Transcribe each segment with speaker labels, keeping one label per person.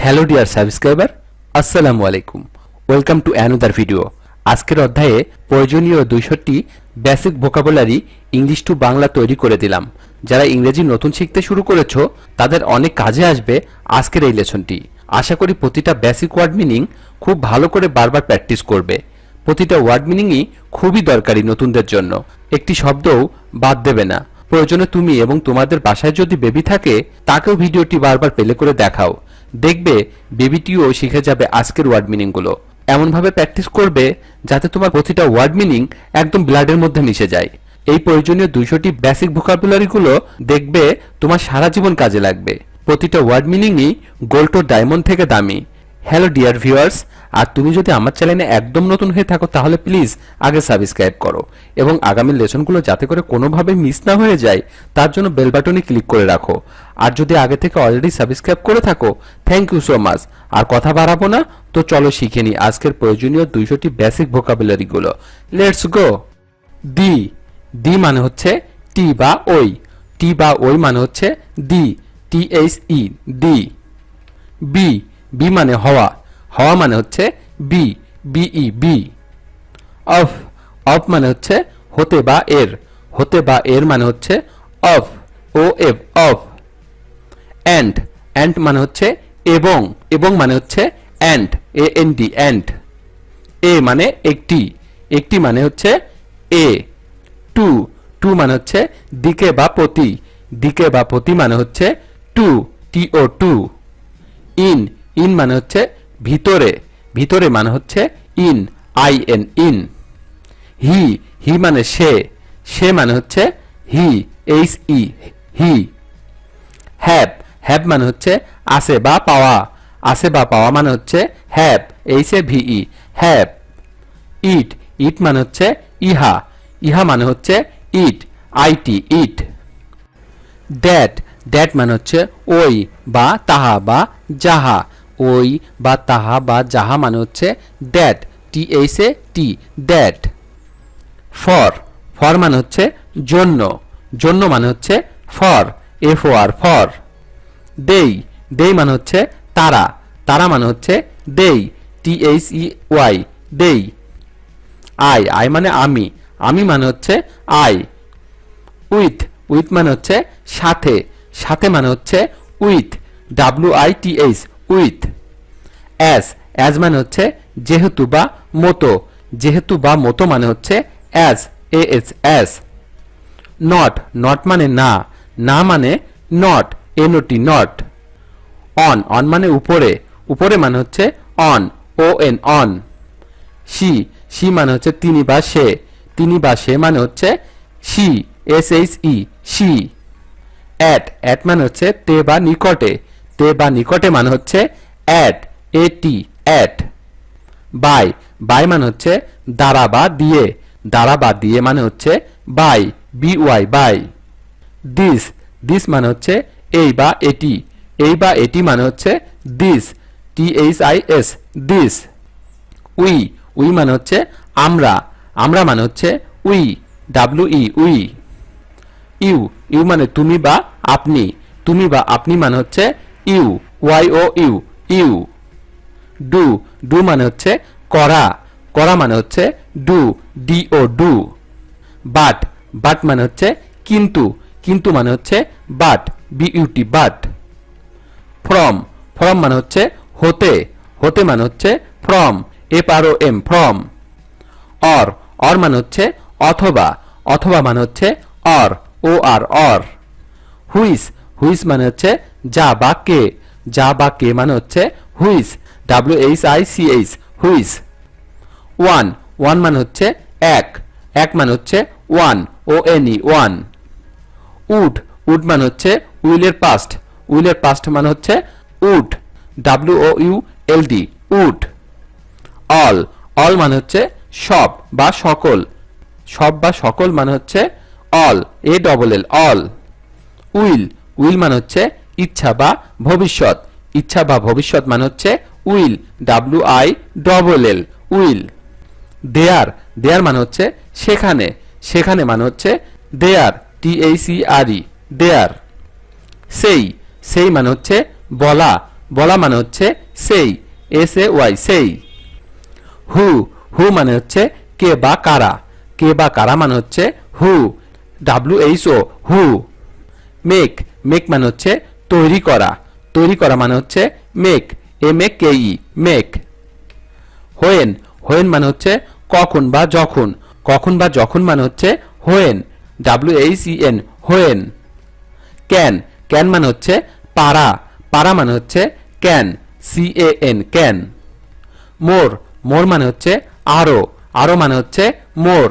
Speaker 1: Hello dear subscriber, আসসালামু আলাইকুম। Welcome to another video. আজকের অধ্যায়ে প্রয়োজনীয় 200টি basic vocabulary English to Bangla তৈরি করে দিলাম। যারা ইংরেজি নতুন শিখতে শুরু করেছো তাদের অনেক কাজে আসবে আজকের এই লেসনটি। আশা করি প্রতিটা বেসিক ওয়ার্ড মিনিং খুব ভালো করে বারবার প্র্যাকটিস করবে। প্রতিটা ওয়ার্ড মিনিংই খুবই দরকারি নতুনদের জন্য, একটি শব্দও বাদ দেবে না। প্রয়োজনে তুমি এবং তোমাদের বাসায় যদি বেবি থাকে তাকেও ভিডিওটি বারবার প্লে করে দেখাও, দেখবে বেবিটিও শিখে যাবে আজকের ওয়ার্ড মিনিংগুলো। এমনভাবে প্র্যাকটিস করবে যাতে তোমার প্রতিটা ওয়ার্ড মিনিং একদম ব্লাডের মধ্যে মিশে যায়। এই প্রয়োজনীয় 200টি বেসিক ভোকাবুলারিগুলো দেখবে তোমার সারা জীবন কাজে লাগবে। প্রতিটা ওয়ার্ড মিনিংই গোল্ড ও ডায়মন্ড থেকে দামি। হ্যালো ডিয়ার ভিউয়ার্স, আর তুমি যদি আমার চ্যানেলে একদম নতুন হয়ে থাকো তাহলে প্লিজ আগে সাবস্ক্রাইব করো এবং আগামী লেসনগুলো যাতে করে কোনোভাবে মিস না হয়ে যায় তার জন্য বেল বাটনে ক্লিক করে রাখো। আর যদি আগে থেকে অলরেডি সাবস্ক্রাইব করে থাকো, থ্যাংক ইউ সো মাচ। আর কথা বাড়াবো না, তো চলো শিখে নিই আজকের প্রয়োজনীয় 200টি বেসিক ভোকাবুলারিগুলো। Let's go. দি, দি মানে হচ্ছে টি বা ওই। টি বা ওই মানে হচ্ছে the, THE, the. Be, be মানে হওয়া। হওয়া মানে হচ্ছে be, BE, be. Of, of মানে হচ্ছে হতে বা এর। হতে বা এর মানে হচ্ছে of, OF, of. And, and মানে হচ্ছে এবং। এবং মানে হচ্ছে অ্যান্ড, AND, অ্যান্ড। এ মানে একটি। একটি মানে হচ্ছে এ। টু, টু মানে হচ্ছে দিকে বা প্রতি। দিকে বা প্রতি মানে হচ্ছে to, TO, to. In, in মানে হচ্ছে ভিতরে। ভিতরে মানে হচ্ছে in, IN, in. He, he মানে সে। সে মানে হচ্ছে he, HE, he. Have, have মানে হচ্ছে আছে বা পাওয়া। আছে বা পাওয়া মানে হচ্ছে হ্যাভ, HAVE, হ্যাভ। ইট, ইট মানে হচ্ছে ইহা। ইহা মানে হচ্ছে ইট, IT, ইট। দ্যাট, দ্যাট মানে হচ্ছে ওই বা তাহা বা যাহা। ওই বা তাহা বা যাহা মানে হচ্ছে that, THAT, that. For, for মানে হচ্ছে জন্য। জন্য মানে হচ্ছে ফর, FOR, ফর। দেই, দেই মানে হচ্ছে তারা। তারা মানে হচ্ছে দেই, THEY, দেই। আই, আই মানে আমি। আমি মানে হচ্ছে আই। উইথ, উইথ মানে হচ্ছে সাথে। সাথে মানে হচ্ছে with, WITH, with. As, as মানে হচ্ছে যেহেতু বা মতো। যেহেতু বা মতো মানে হচ্ছে as, AS, as. Not, not মানে না। না মানে not, NOT, not. On, on মানে উপরে। উপরে মানে হচ্ছে on, ON, on. She, she মানে হচ্ছে তিনি বা সে। তিনি বা সে মানে হচ্ছে she, SHE, she. At, at মানে হচ্ছে তে বা নিকটে। তে বা নিকটে মানে হচ্ছে at, AT, at. By, by মানে হচ্ছে দ্বারা বা দিয়ে। দ্বারা বা দিয়ে মানে হচ্ছে by, BY, by. This, this মানে হচ্ছে এই বা এটি। এই বা এটি মানে হচ্ছে this, THIS, this. We, we মানে হচ্ছে আমরা। আমরা মানে হচ্ছে we, WE, we. You, you মানে তুমি বা আপনি। তুমি বা আপনি মানে হচ্ছে you, YOU, you. Do, do মানে হচ্ছে করা। করা মানে হচ্ছে do, DO, do. But, but মানে হচ্ছে কিন্তু। কিন্তু মানে হচ্ছে but, BUT, but. From, from মানে হচ্ছে হতে। হতে মানে হচ্ছে from, FROM, from. Or, or মানে হচ্ছে অথবা। অথবা মানে হচ্ছে অর, OR, অর। হুইস, হুইস মানে হচ্ছে যা বা কে। যা বা কে মানে হচ্ছে হুইস, WHICH, হুইস। ওয়ান, ওয়ান মানে হচ্ছে এক। এক মানে হচ্ছে one, ONE, one. Would, would মানে হচ্ছে উইলের পাস্ট। উইলের পাস্ট মানে হচ্ছে would, WOULD, would. All, all মানে হচ্ছে সব বা সকল। সব বা সকল মানে হচ্ছে all, ALL, all. Will, will মানে হচ্ছে ইচ্ছা বা ভবিষ্যৎ। ইচ্ছা বা ভবিষ্যৎ মানে হচ্ছে উইল, WILL, উইল। দেয়ার, দেয়ার মানে হচ্ছে সেখানে। সেখানে মানে হচ্ছে দেয়ার, THERE, দেয়ার। সেই, সেই মানে হচ্ছে বলা বলা মানে হচ্ছে সেই, SAY সেই। হু হু মানে হচ্ছে কে বা কারা, কে বা কারা মানে হচ্ছে হু, WHO হু। মেক মেক মানে হচ্ছে তৈরি করা, তৈরি করা মানে হচ্ছে make, MAKE make. When when মানে হচ্ছে কখন বা যখন, কখন বা যখন মানে হচ্ছে when, WHEN when. Can can মানে হচ্ছে পারা, পারা মানে হচ্ছে can, CAN can. More more মানে হচ্ছে আরো, আরো মানে হচ্ছে more,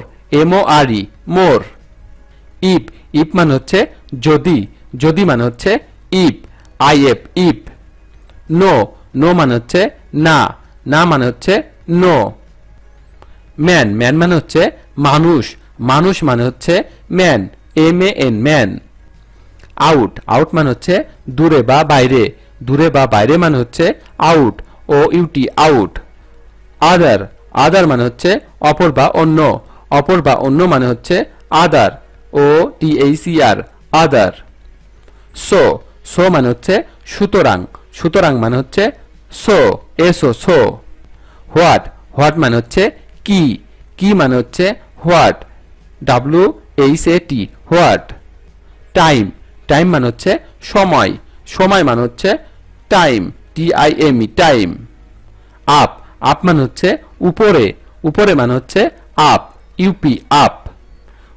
Speaker 1: MORE more. If if মানে হচ্ছে যদি, যদি মানে হচ্ছে if, IF if. No no মানে হচ্ছে না, না মানে হচ্ছে নো। ম্যান ম্যান মানে হচ্ছে মানুষ, মানুষ মানে হচ্ছে man, MAN man. Out out মানে হচ্ছে দূরে বা বাইরে, দূরে বা বাইরে মানে হচ্ছে আউট, OUT আউট। আদার আদার মানে হচ্ছে অপর বা অন্য, অপর বা অন্য মানে হচ্ছে আদার, OTHER আদার। সো সো মানে হচ্ছে সুতরাং, সুতরাং মানে হচ্ছে so, SO so. What what মানে হচ্ছে কি, কি মানে হচ্ছে what, WHAT what. Time time মানে হচ্ছে সময়, সময় মানে হচ্ছে time, TIME time. Up up মানে হচ্ছে উপরে, উপরে মানে হচ্ছে আপ, UP আপ।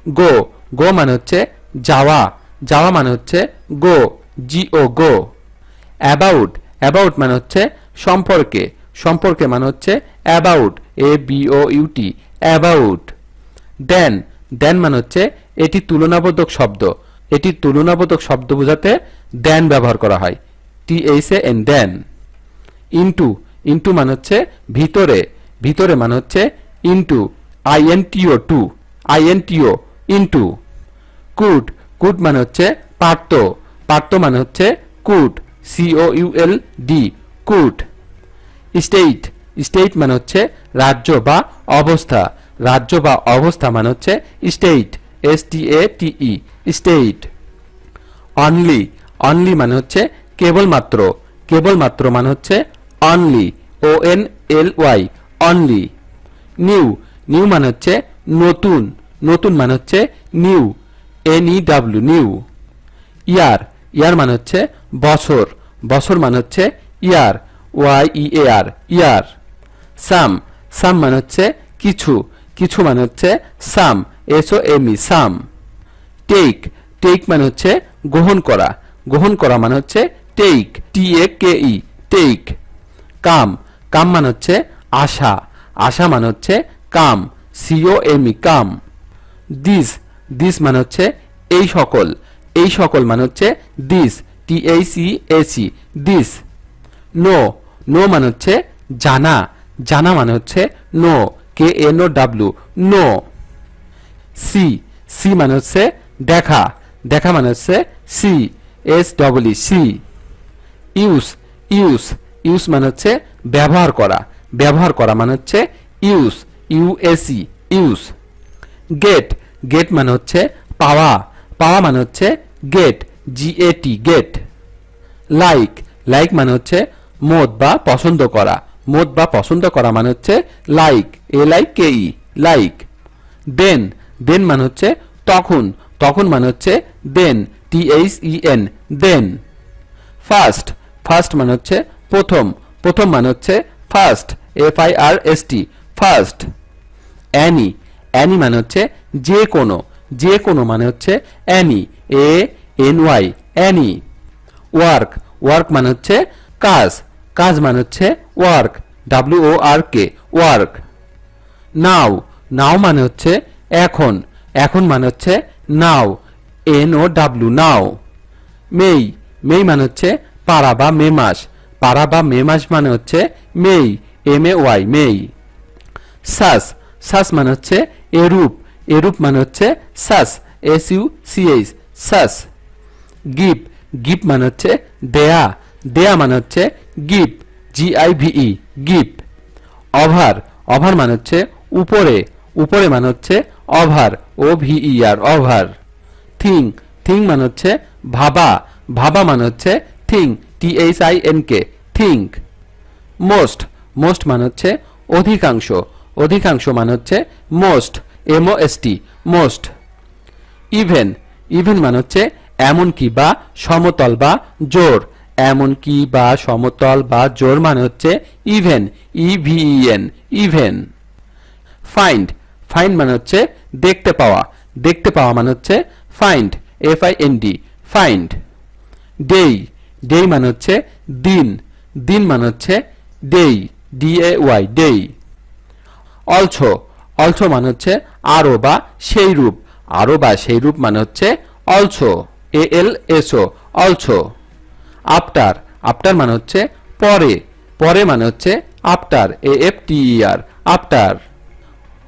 Speaker 1: গো গো মানে হচ্ছে যাওয়া, যাওয়া মানে হচ্ছে গো, GO গো। অ্যাবাউট অ্যাবাউট মানে হচ্ছে সম্পর্কে, সম্পর্কে মানে হচ্ছে about, ABOUT about. Then then মানে হচ্ছে এটি তুলনাবোধক শব্দ, এটি তুলনাবোধক শব্দ বোঝাতে দেন ব্যবহার করা হয়, THAN দেন। ইনটু ইনটু মানে হচ্ছে ভিতরে, ভিতরে মানে হচ্ছে into, INTO to, INTO into. Could could মানে হচ্ছে পারত, পারত মানে হচ্ছে could, COULD could. State state মানে হচ্ছে রাজ্য বা অবস্থা, রাজ্য বা অবস্থা মানে হচ্ছে state, STATE state. Only only মানে হচ্ছে কেবলমাত্র, কেবলমাত্র মানে হচ্ছে only, ONLY only. New new মানে হচ্ছে নতুন, নতুন মানে হচ্ছে নিউ, NEW নিউ। ইয়ার ইয়ার মানে হচ্ছে বছর, বছর মানে হচ্ছে ইয়ার, YEAR ইয়ার। সাম সাম মানে হচ্ছে কিছু, কিছু মানে হচ্ছে some, SOME some. Take take মানে হচ্ছে গ্রহণ করা, গ্রহণ করা মানে হচ্ছে take, TAKE take. Come come মানে হচ্ছে আশা, আশা মানে হচ্ছে come, COME come. These this মানে হচ্ছে এই সকল, এই সকল মানে হচ্ছে these, THEAC these. Know no মানে হচ্ছে জানা, জানা মানে হচ্ছে know, KNOW know. See see মানে হচ্ছে দেখা, দেখা মানে হচ্ছে CSEE see. Use use use মানে হচ্ছে ব্যবহার করা, ব্যবহার করা মানে হচ্ছে use, USE use. Get get মানে হচ্ছে পাওয়া, পাওয়া মানে হচ্ছে get, GAT get. Like like মানে হচ্ছে মত বা পছন্দ করা, মত বা পছন্দ করা মানে হচ্ছে like, LIKE like. Then then মানে হচ্ছে তখন, তখন মানে হচ্ছে then, THEN then. First first মানে হচ্ছে প্রথম, প্রথম মানে হচ্ছে first, FIRST first. Any any মানে হচ্ছে যে কোনো, যে কোনো মানে হচ্ছে any, ANY any. Work work মানে হচ্ছে কাজ, কাজ মানে হচ্ছে work, WORK work. Now now মানে হচ্ছে এখন, এখন মানে হচ্ছে নাও, NOW নাও। মেই মেই মানে হচ্ছে পাড়া বা মে মাস, পাড়া বা মে মাস মানে হচ্ছে মেই, MAY মেই। সাস সাস মানে হচ্ছে এরূপ, এরূপ মানে হচ্ছে সাস, SUCH সাস। গিভ গিভ মানে হচ্ছে দেয়া, দেয়া মানে হচ্ছে give, GIVE give. Over over মানে হচ্ছে উপরে, উপরে মানে হচ্ছে over, OVER over. Thing thing মানে হচ্ছে ভাবা, ভাবা মানে হচ্ছে thing, THINK think. most most মানে হচ্ছে অধিকাংশ অধিকাংশ মানে হচ্ছে most most most. even even মানে হচ্ছে এমন কি বা সমতল বা জোর এমন কি বা সমতল বা জোর মানে হচ্ছে even even even. find find মানে হচ্ছে দেখতে পাওয়া দেখতে পাওয়া মানে হচ্ছে find find find. day day মানে হচ্ছে দিন দিন মানে হচ্ছে day day day. also also মানে হচ্ছে আরো বা সেই রূপ আরো বা সেই রূপ মানে হচ্ছে also also also. after after মানে হচ্ছে পরে পরে মানে হচ্ছে after after after.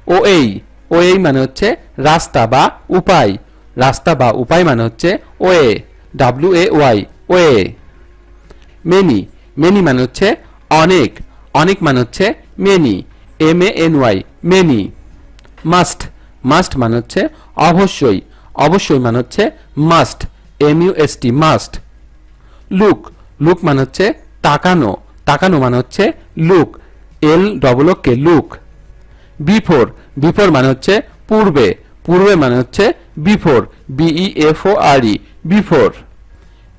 Speaker 1: ওই ওই মানে হচ্ছে রাস্তা বা উপায় রাস্তা বা উপায় মানে হচ্ছে way way way. Many many মানে হচ্ছে অনেক অনেক মানে হচ্ছে many many many. Must must মানে হচ্ছে অবশ্যই অবশ্যই মানে হচ্ছে must must must. Look look মানে হচ্ছে তাকানো তাকানো মানে হচ্ছে look look look. Before before মানে হচ্ছে পূর্বে পূর্বে মানে হচ্ছে before before before.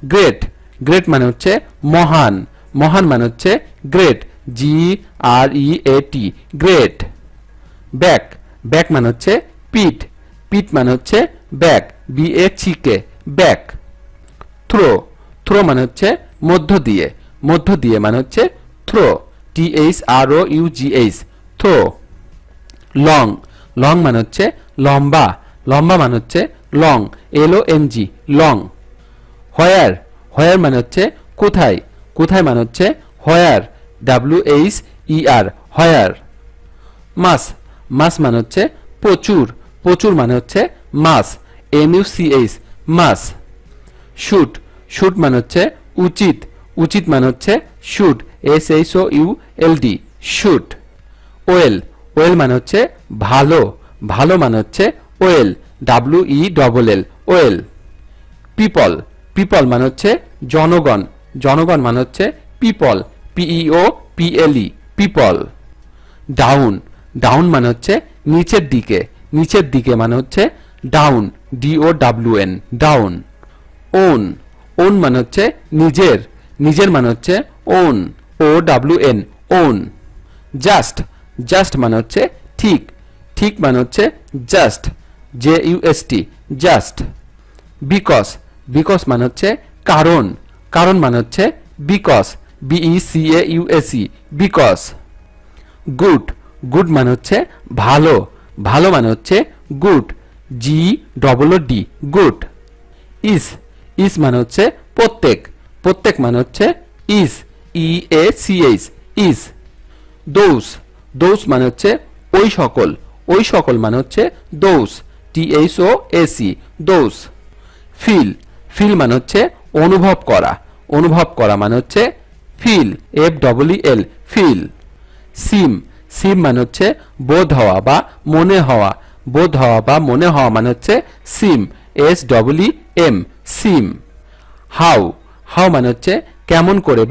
Speaker 1: Great great মানে হচ্ছে মহান মহান মানে হচ্ছে great great great. Back back মানে হচ্ছে পিঠ পিঠ মানে হচ্ছে back back back. Throw throw মানে হচ্ছে মধ্য দিয়ে মানে হচ্ছে throw throus throw. Long long মানে হচ্ছে লম্বা লম্বা মানে হচ্ছে লং long লং. হোয়ার হোয়ার মানে হচ্ছে কোথায় কোথায় মানে হচ্ছে হোয়ার wher হোয়ার. মাস মাস মানে হচ্ছে প্রচুর প্রচুর মানে হচ্ছে much much much. Should should মানে হচ্ছে উচিত উচিত মানে হচ্ছে should should should. Well well মানে হচ্ছে ভালো ভালো মানে হচ্ছে well well well. People people মানে হচ্ছে জনগণ জনগণ মানে হচ্ছে people people people. Down down মানে হচ্ছে নিচের দিকে মানে হচ্ছে down down down. Own own মানে হচ্ছে নিজের নিজের মানে হচ্ছে own own own. Just just মানে হচ্ছে ঠিক ঠিক মানে হচ্ছে just just just. Because because মানে হচ্ছে কারণ কারণ মানে হচ্ছে because becauce because. Good good মানে হচ্ছে ভালো ভালো মানে হচ্ছে গুড good গুড. ইস ইস মানে হচ্ছে প্রত্যেক প্রত্যেক মানে হচ্ছে ইস each ইস. দোষ দোষ মানে হচ্ছে ওই সকল মানে হচ্ছে দোষ thoc দোষ. ফিল ফিল মানে হচ্ছে অনুভব করা মানে হচ্ছে feel feel feel. Seem seem মানে হচ্ছে বোধ হওয়া বা মনে হওয়া মানে হচ্ছে seem sem seem. How how মানে হচ্ছে কেমন করে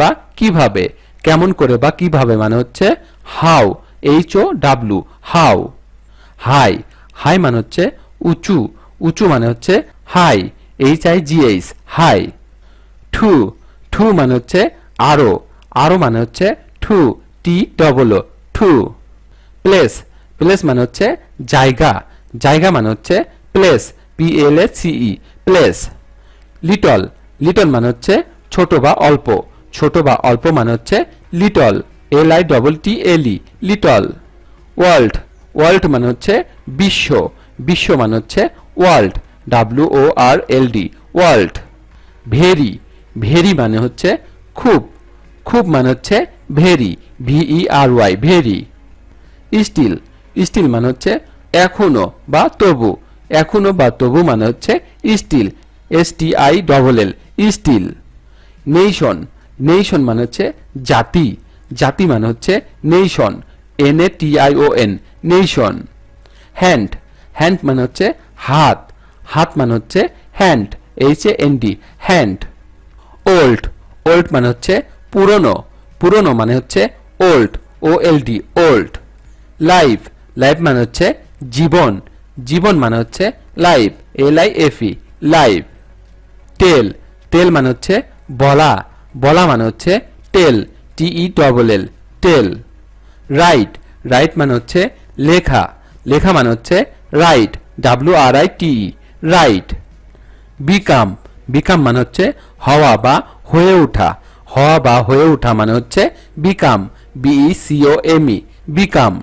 Speaker 1: বা কিভাবে মানে হচ্ছে how how how. High high মানে হচ্ছে উঁচু উঁচু মানে হচ্ছে high high high. Too too মানে হচ্ছে আরো মানে হচ্ছে টু টু. প্লেস প্লেস মানে হচ্ছে জায়গা মানে হচ্ছে place place place. Little little মানে হচ্ছে ছোট বা অল্প মানে হচ্ছে little little little. World world মানে হচ্ছে বিশ্ব মানে হচ্ছে world world world. Very very মানে হচ্ছে খুব মানে হচ্ছে very very very. Still still মানে হচ্ছে এখনো বা তবু মানে হচ্ছে still still still. Nation nation মানে হচ্ছে জাতি মানে হচ্ছে nation nation nation. Hand hand মানে হচ্ছে হাত মানে হচ্ছে hand hand hand. Old old মানে হচ্ছে পুরনো মানে হচ্ছে old, OLD old. Life, life মানে হচ্ছে জীবন, জীবন মানে হচ্ছে লাইফ, LIFE লাইফ। টেল, টেল মানে হচ্ছে বলা, বলা মানে হচ্ছে টেল, TELL টেল। রাইট, রাইট মানে হচ্ছে লেখা, লেখা মানে হচ্ছে right, WRITE right. Become, become মানে হচ্ছে হওয়া বা হয়ে ওঠা, হওয়া বা হয়ে ওঠা মানে হচ্ছে become, BECOME become.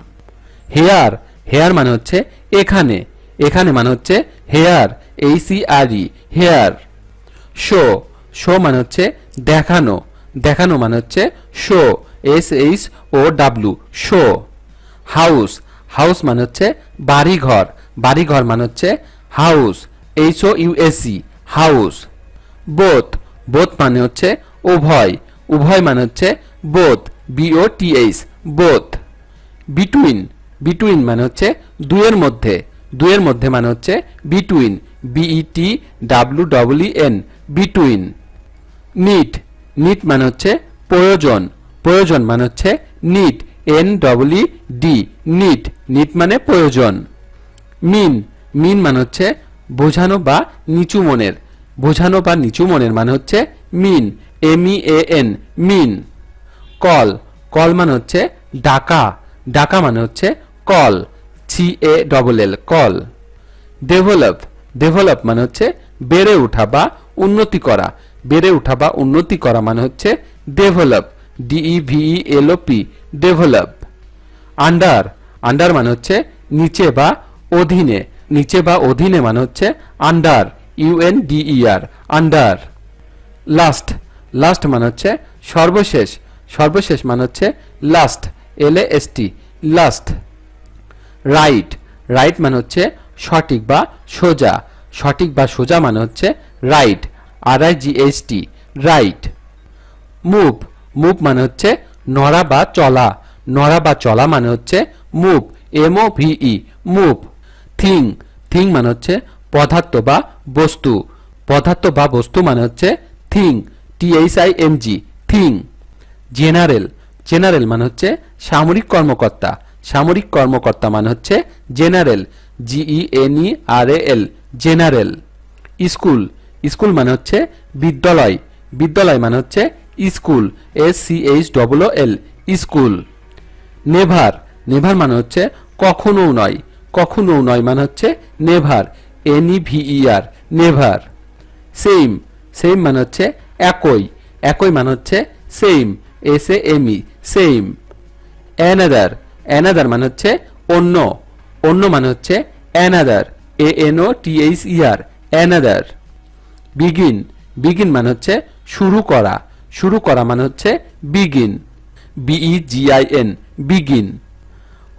Speaker 1: Here, here মানে হচ্ছে এখানে, এখানে মানে হচ্ছে here, HERE here. Show, show মানে হচ্ছে দেখানো, দেখানো মানে হচ্ছে show, SHOW show. House, house মানে হচ্ছে বাড়িঘর, বাড়িঘর মানে হচ্ছে house, HOUSE house. Both, both মানে হচ্ছে উভয়, উভয় মানে হচ্ছে both, BOTH both. Between, between মানে হচ্ছে দুয়ের মধ্যে, দুয়ের মধ্যে মানে হচ্ছে between, BETWEEN between. Need, need মানে হচ্ছে প্রয়োজন, প্রয়োজন মানে হচ্ছে নিট, NEED নিট, নিট মানে প্রয়োজন। মিন, মিন মানে হচ্ছে বোঝানো বা নিচু মনের, বোঝানো বা নিচু মনের মানে হচ্ছে মিন, MEAN মিন। কল, কল মানে হচ্ছে ডাকা, ডাকা মানে হচ্ছে call, CALL call. Develop, develop মানে হচ্ছে বেড়ে ওঠা বা উন্নতি করা, বেড়ে ওঠা বা উন্নতি করা মানে হচ্ছে develop, DEVELOP develop. Under, under মানে হচ্ছে নিচে বা অধীনে, নিচে বা অধীনে মানে হচ্ছে under, UNDER under. Last, last মানে হচ্ছে সর্বশেষ, সর্বশেষ মানে হচ্ছে last, LAST last. Right, right মানে হচ্ছে সঠিক বা সোজা, সঠিক বা সোজা মানে হচ্ছে right, RIGHT right. Move, move মানে হচ্ছে নড়া বা চলা, নড়া বা চলা মানে হচ্ছে move, MOVE move. Thing, thing মানে হচ্ছে পদার্থ বা বস্তু, পদার্থ বা বস্তু মানে হচ্ছে thing, THING thing. General, general মানে হচ্ছে সামরিক কর্মকর্তা, সামরিক কর্মকর্তা মানে হচ্ছে general, GENERAL general. School, school মানে হচ্ছে বিদ্যালয়, বিদ্যালয় মানে হচ্ছে school, SCHOOL school. Never, never মানে হচ্ছে কখনো নয়, কখনো নয় মানে হচ্ছে never, NEVER never. Same, same মানে হচ্ছে একই, একই মানে হচ্ছে same, SAME same. Another, another মানে হচ্ছে অন্য, অন্য মানে হচ্ছে another, ANOTHER another. Begin, begin মানে হচ্ছে শুরু করা, শুরু করা মানে হচ্ছে begin, BEGIN begin.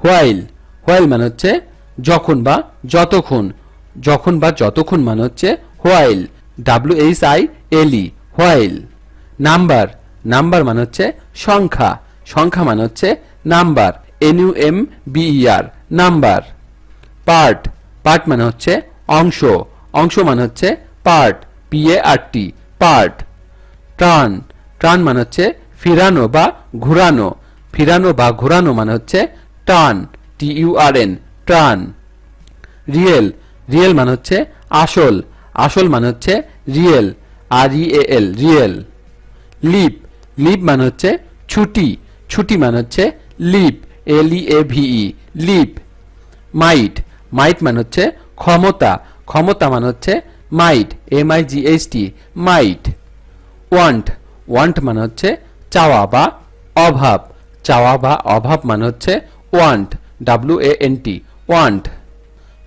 Speaker 1: While, while মানে হচ্ছে যখন বা যতক্ষণ, যখন বা যতক্ষণ মানে হচ্ছে while, WHILE while. Number, number মানে হচ্ছে সংখ্যা, সংখ্যা মানে হচ্ছে number, NUMBER number. Part, part মানে হচ্ছে অংশ, অংশ মানে হচ্ছে part, PART part. Turn, turn মানে হচ্ছে ফিরানো বা ঘোরানো, ফিরানো বা ঘোরানো মানে হচ্ছে turn, TURN turn. Real, real মানে হচ্ছে আসল, আসল মানে হচ্ছে real, REAL real. Lip, lip মানে হচ্ছে ছুটি, ছুটি মানে হচ্ছে লিপ, LEAVE লিপ। মাইট, মাইট মানে হচ্ছে ক্ষমতা, ক্ষমতা মানে হচ্ছে মাইট, MIGHT মাইট। ওয়ান্ট, ওয়ান্ট মানে হচ্ছে চাওয়া বা অভাব, চাওয়া বা অভাব মানে হচ্ছে want, WANT want.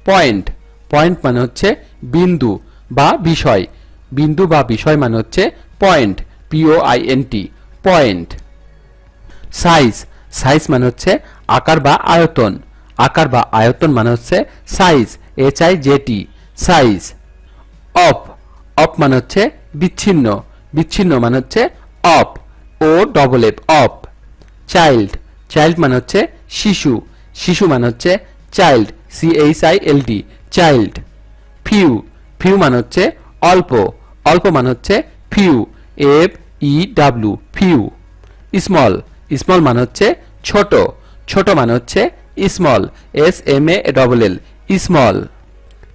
Speaker 1: Point, point মানে হচ্ছে বিন্দু বা বিষয়, বিন্দু বা বিষয় মানে হচ্ছে point, POINT point. Size, size মানে হচ্ছে আকার বা আয়তন, আকার বা আয়তন মানে হচ্ছে size, HIJT size. Of, of মানে হচ্ছে বিচ্ছিন্ন, বিচ্ছিন্ন মানে হচ্ছে of, OFF of. Child, child মানে হচ্ছে শিশু, শিশু মানে হচ্ছে child, CHILD child. Few, few মানে হচ্ছে অল্প, অল্প মানে হচ্ছে few, FEW few. Small small মানে হচ্ছে ছোট ছোট মানে হচ্ছে small SMALL small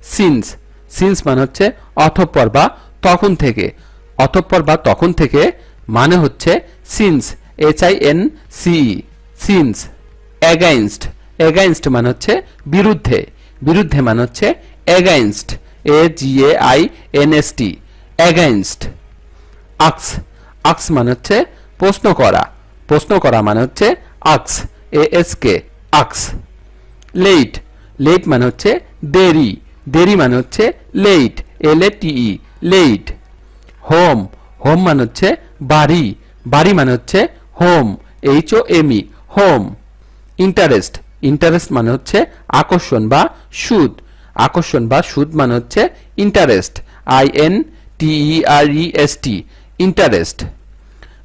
Speaker 1: since since মানে হচ্ছে অতঃপর বা তখন থেকে অতঃপর বা তখন থেকে মানে হচ্ছে since HINCE since against against মানে হচ্ছে বিরুদ্ধে বিরুদ্ধে মানে হচ্ছে এগেইনস্ট AGAINST এগেইনস্ট আক্স আক্স মানে হচ্ছে প্রশ্ন করা মানে হচ্ছে আক্স ASK আক্স লেট লেট মানে হচ্ছে দেরি দেরি মানে হচ্ছে late LATE late home home মানে হচ্ছে বাড়ি বাড়ি মানে হচ্ছে home HOME home interest interest মানে হচ্ছে আকর্ষণ বা সুদ আকর্ষণ বা সুদ মানে হচ্ছে interest INTEREST interest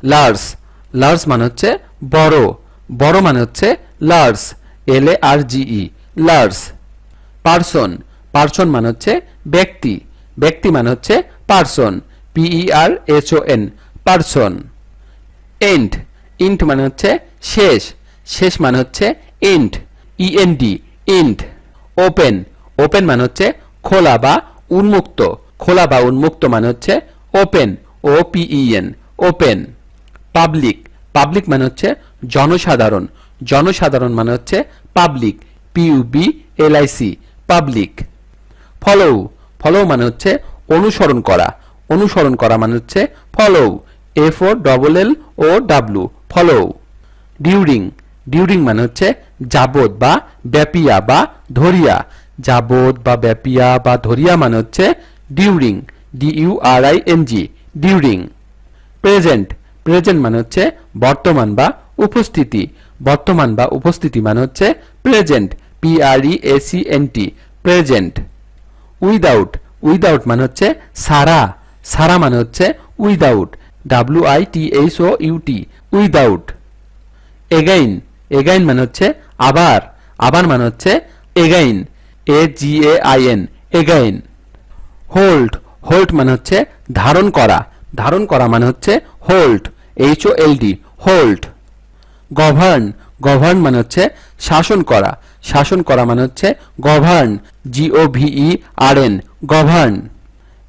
Speaker 1: large large মানে হচ্ছে বড় বড় মানে হচ্ছে large LARGE large person person মানে হচ্ছে ব্যক্তি ব্যক্তি মানে হচ্ছে person PERSON person end end মানে হচ্ছে শেষ শেষ মানে হচ্ছে end END end open open মানে হচ্ছে খোলা বা উন্মুক্ত খোলা বা উন্মুক্ত মানে হচ্ছে open OPEN open public public মানে হচ্ছে জনসাধারণ জনসাধারণ মানে হচ্ছে public PUBLIC public follow follow মানে হচ্ছে অনুসরণ করা অনুসরণ করা মানে হচ্ছে follow FOLLOW follow during during মানে হচ্ছে যাবত বা ব্যাপিয়া বা ধরিয়া যাবত বা ব্যাপিয়া বা ধরিয়া মানে হচ্ছে during DURING during present present মানে হচ্ছে বর্তমান বা উপস্থিতি বর্তমান বা উপস্থিতি মানে হচ্ছে present PREACENT present without without মানে হচ্ছে সারা সারা মানে হচ্ছে without WITHOUT without again again মানে হচ্ছে আবার আবার মানে হচ্ছে again AGAIN again hold hold মানে হচ্ছে ধারণ করা মানে হচ্ছে hold HOLD hold govern govern মানে হচ্ছে শাসন করা মানে হচ্ছে govern GOVERN govern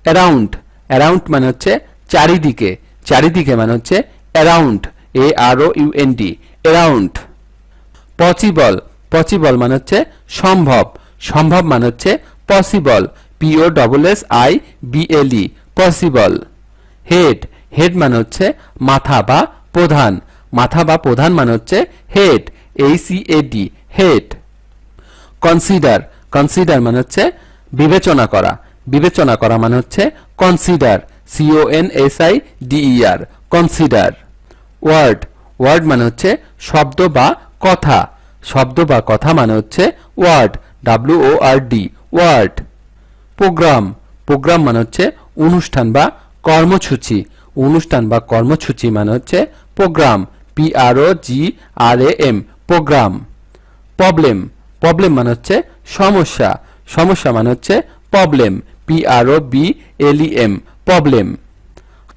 Speaker 1: around around মানে হচ্ছে চারিদিকে চারিদিকে মানে হচ্ছে around AROUND around possible possible মানে হচ্ছে সম্ভব সম্ভব মানে হচ্ছে possible POSSIBLE possible head head মানে হচ্ছে মাথা বা প্রধান মাথা বা প্রধান মানে হচ্ছে head HEAD head consider consider মানে হচ্ছে বিবেচনা করা মানে হচ্ছে consider CONSIDER consider word word মানে হচ্ছে শব্দ বা কথা মানে হচ্ছে word WORD word program program মানে হচ্ছে অনুষ্ঠান বা কর্মসূচি মানে হচ্ছে program PROGRAM program problem problem মানে হচ্ছে সমস্যা সমস্যা মানে হচ্ছে problem PROBLEM problem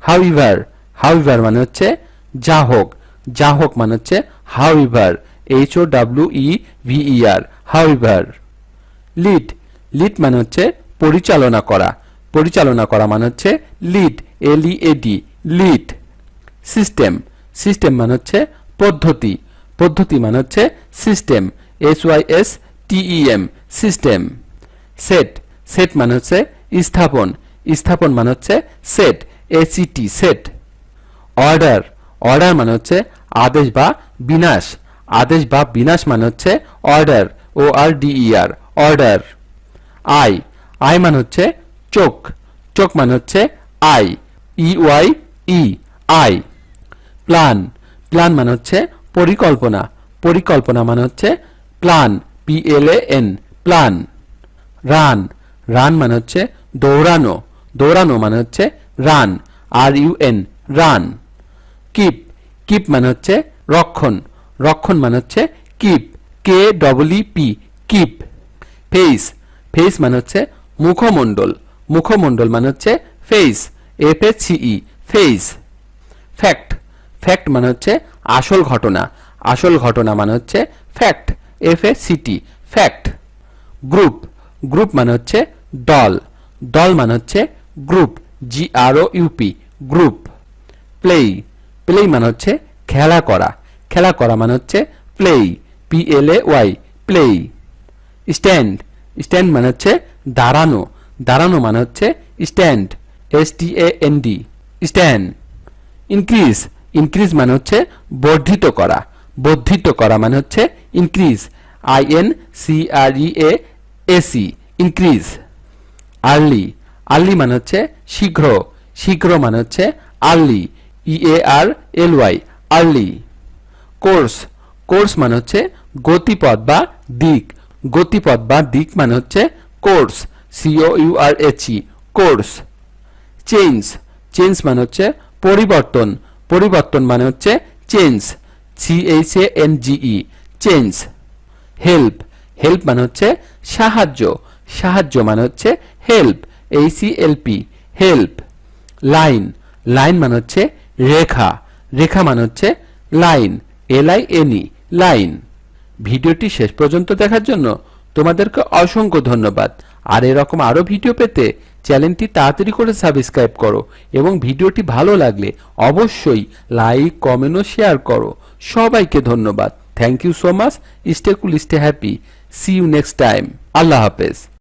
Speaker 1: however however মানে হচ্ছে যা হোক মানে হচ্ছে however HOWEVER however lead lead মানে হচ্ছে পরিচালনা করা মানে হচ্ছে lead LEAD lead system system মানে হচ্ছে পদ্ধতি মানে হচ্ছে system SYSTEM system set set মানে হচ্ছে স্থাপন মানে হচ্ছে set ACT set order order মানে হচ্ছে আদেশ বা বিনাশ মানে হচ্ছে order ORDER order I I মানে হচ্ছে চোখ মানে হচ্ছে EYE আই প্ল্যান প্ল্যান মানে হচ্ছে পরিকল্পনা মানে হচ্ছে plan PLAN plan run run মানে হচ্ছে দৌড়ানো মানে হচ্ছে রান RUN রান কিপ মানে হচ্ছে রক্ষণ মানে হচ্ছে কিপ KEEP কিপ ফেস মানে হচ্ছে মুখমণ্ডল মানে হচ্ছে ফেস FACE ফেস ফ্যাক্ট মানে হচ্ছে আসল ঘটনা, আসল ঘটনা মানে হচ্ছে fact, FACT, fact. Group, group মানে হচ্ছে দল, দল মানে হচ্ছে গ্রুপ, GROUP, গ্রুপ। প্লেই, প্লেই মানে হচ্ছে খেলা করা, খেলা করা মানে হচ্ছে প্লেই, PLAY, প্লেই। স্ট্যান্ড, স্ট্যান্ড মানে হচ্ছে দাঁড়ানো, দাঁড়ানো মানে হচ্ছে stand, STAND, stand. Increase, increase মানে হচ্ছে বর্ধিত করা, বর্ধিত করা মানে হচ্ছে increase, INCREAC, increase. Early, early মানে হচ্ছে শীঘ্র, শীঘ্র মানে হচ্ছে early, EARLY, early. Course, course মানে হচ্ছে গতিপথ বা দিক, গতিপথ বা দিক মানে হচ্ছে course, COURSE, course. Change, change মানে হচ্ছে পরিবর্তন, পরিবর্তন মানে হচ্ছে change, CHANGE, change. Help, help মানে হচ্ছে সাহায্য, সাহায্য মানে হচ্ছে help, HELP, help. Line, line মানে হচ্ছে রেখা, রেখা মানে হচ্ছে লাইন, LINE, লাইন। ভিডিওটি শেষ পর্যন্ত দেখার জন্য তোমাদেরকে অসংখ্য ধন্যবাদ। আর এরকম আরো ভিডিও পেতে চ্যানেলটি তাড়াতাড়ি করে সাবস্ক্রাইব করো এবং ভিডিওটি ভালো লাগলে অবশ্যই লাইক, কমেন্ট ও শেয়ার করো। সবাইকে ধন্যবাদ। Thank you so much. Stay cool, stay happy. See you next time. আল্লাহ হাফেজ।